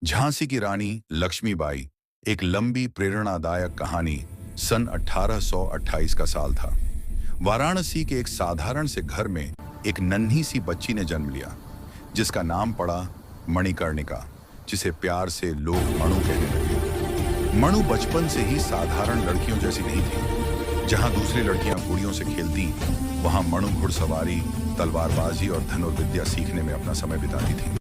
झांसी की रानी लक्ष्मीबाई एक लंबी प्रेरणादायक कहानी। सन 1828 का साल था। वाराणसी के एक साधारण से घर में एक नन्ही सी बच्ची ने जन्म लिया, जिसका नाम पड़ा मणिकर्णिका, जिसे प्यार से लोग मणु कहने लगे। मणु बचपन से ही साधारण लड़कियों जैसी नहीं थी। जहां दूसरी लड़कियां गुड़ियों से खेलती, वहां मणु घुड़सवारी, तलवारबाजी और धनुर्विद्या सीखने में अपना समय बिताती थी।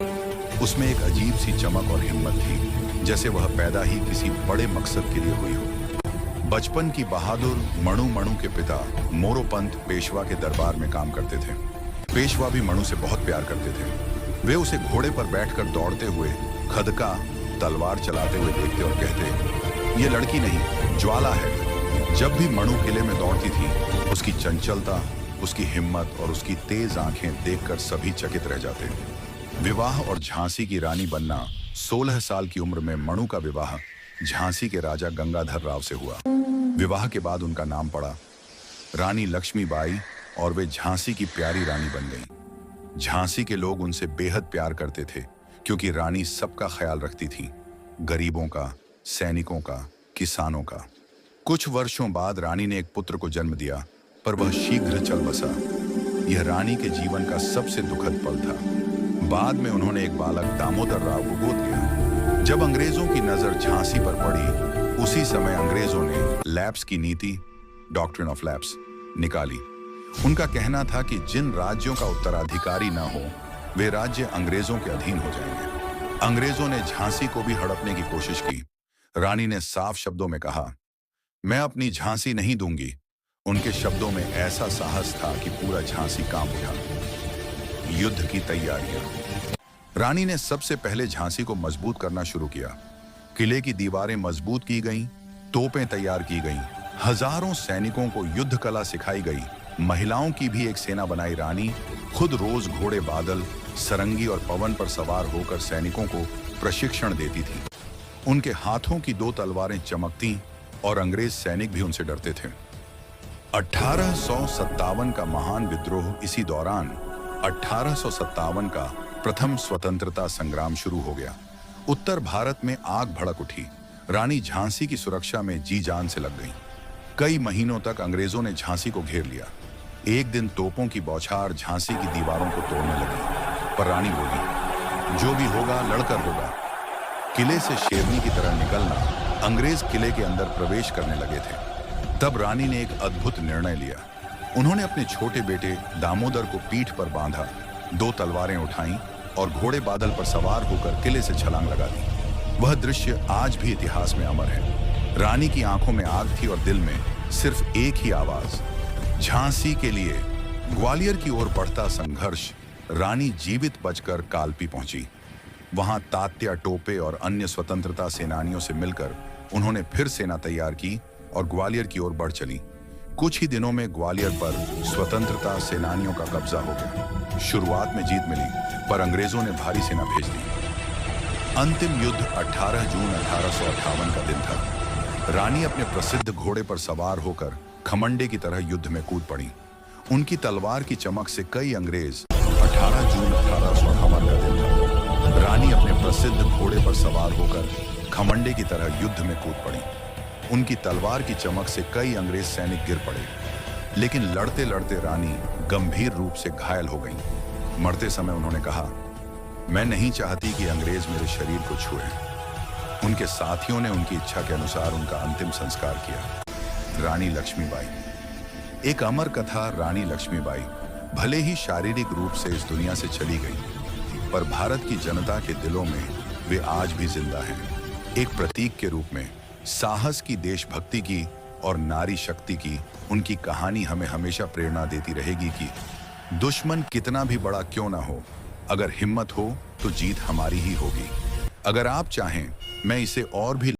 उसमें एक अजीब सी चमक और हिम्मत थी, जैसे वह पैदा ही किसी बड़े मकसद के लिए हुई हो। बचपन की बहादुर मणु के पिता मोरोपंत पेशवा के दरबार में काम करते थे। पेशवा भी मणु से बहुत प्यार करते थे। वे उसे घोड़े पर बैठकर दौड़ते हुए, खदका तलवार चलाते हुए देखते और कहते, ये लड़की नहीं, ज्वाला है। जब भी मणु किले में दौड़ती थी, उसकी चंचलता, उसकी हिम्मत और उसकी तेज आंखें देखकर सभी चकित रह जाते। विवाह और झांसी की रानी बनना। 16 साल की उम्र में मणु का विवाह झांसी के राजा गंगाधर राव से हुआ। विवाह के बाद उनका नाम पड़ा रानी लक्ष्मीबाई और वे झांसी की प्यारी रानी बन गईं। झांसी के लोग उनसे बेहद प्यार करते थे, क्योंकि रानी सबका ख्याल रखती थी, गरीबों का, सैनिकों का, किसानों का। कुछ वर्षों बाद रानी ने एक पुत्र को जन्म दिया, पर वह शीघ्र चल बसा। यह रानी के जीवन का सबसे दुखद पल था। बाद में उन्होंने एक बालक दामोदर राव को गोद लिया। जब अंग्रेजों की नजर झांसी पर पड़ी, उसी समय अंग्रेजों ने लैप्स की नीति, डॉक्ट्रिन ऑफ लैप्स, निकाली। उनका कहना था कि जिन राज्यों का उत्तराधिकारी न हो, वे राज्य अंग्रेजों के अधीन हो जाएंगे। अंग्रेजों ने झांसी को भी हड़पने की कोशिश की। रानी ने साफ शब्दों में कहा, मैं अपनी झांसी नहीं दूंगी। उनके शब्दों में ऐसा साहस था कि पूरा झांसी कांप उठा। युद्ध की तैयारियां। रानी ने सबसे पहले झांसी को मजबूत करना शुरू किया। किले की दीवारें मजबूत की गईं, तोपें तैयार की गईं, हजारों सैनिकों को युद्ध कला सिखाई गई। महिलाओं की भी एक सेना बनाई। रानी खुद रोज घोड़े बादल, सरंगी और पवन पर सवार होकर सैनिकों को प्रशिक्षण देती थी। उनके हाथों की 2 तलवारें चमकती और अंग्रेज सैनिक भी उनसे डरते थे। 1857 का महान विद्रोह। इसी दौरान 1857 का प्रथम स्वतंत्रता संग्राम शुरू हो गया। उत्तर भारत में आग भड़क उठी। रानी झांसी की सुरक्षा में जी जान से लग गई। कई महीनों तक अंग्रेजों ने झांसी को घेर लिया। एक दिन तोपों की बौछार झांसी की दीवारों को तोड़ने लगी, पर रानी बोली, जो भी होगा लड़कर होगा। किले से शेरनी की तरह निकलना। अंग्रेज किले के अंदर प्रवेश करने लगे थे। तब रानी ने एक अद्भुत निर्णय लिया। उन्होंने अपने छोटे बेटे दामोदर को पीठ पर बांधा, 2 तलवारें उठाईं और घोड़े बादल पर सवार होकर किले से छलांग लगा दी। वह दृश्य आज भी इतिहास में अमर है। रानी की आंखों में आग थी और दिल में सिर्फ एक ही आवाज, झांसी के लिए। ग्वालियर की ओर बढ़ता संघर्ष। रानी जीवित बचकर कालपी पहुंची। वहां तात्या टोपे और अन्य स्वतंत्रता सेनानियों से मिलकर उन्होंने फिर सेना तैयार की और ग्वालियर की ओर बढ़ चली। कुछ ही दिनों में ग्वालियर पर स्वतंत्रता सेनानियों का कब्जा हो गया। शुरुआत में जीत मिली, पर अंग्रेजों ने भारी सेना भेज दी। अंतिम युद्ध 18 जून 1858 का दिन था। रानी अपने प्रसिद्ध घोड़े पर सवार होकर खमंडे की तरह युद्ध में कूद पड़ी। उनकी तलवार की चमक से कई अंग्रेज। 18 जून 1858 का दिन था। रानी अपने प्रसिद्ध घोड़े पर सवार होकर खमंडे की तरह युद्ध में कूद पड़ी। उनकी तलवार की चमक से कई अंग्रेज सैनिक गिर पड़े, लेकिन लड़ते लड़ते रानी गंभीर रूप से घायल हो गईं। मरते समय उन्होंने कहा, मैं नहीं चाहती कि अंग्रेज मेरे शरीर को छुए। उनके साथियों ने उनकी इच्छा के अनुसार उनका अंतिम संस्कार किया। रानी लक्ष्मीबाई। एक अमर कथा। रानी लक्ष्मीबाई भले ही शारीरिक रूप से इस दुनिया से चली गई, पर भारत की जनता के दिलों में वे आज भी जिंदा हैं। एक प्रतीक के रूप में साहस की, देशभक्ति की और नारी शक्ति की उनकी कहानी हमें हमेशा प्रेरणा देती रहेगी कि दुश्मन कितना भी बड़ा क्यों ना हो, अगर हिम्मत हो तो जीत हमारी ही होगी। अगर आप चाहें, मैं इसे और भी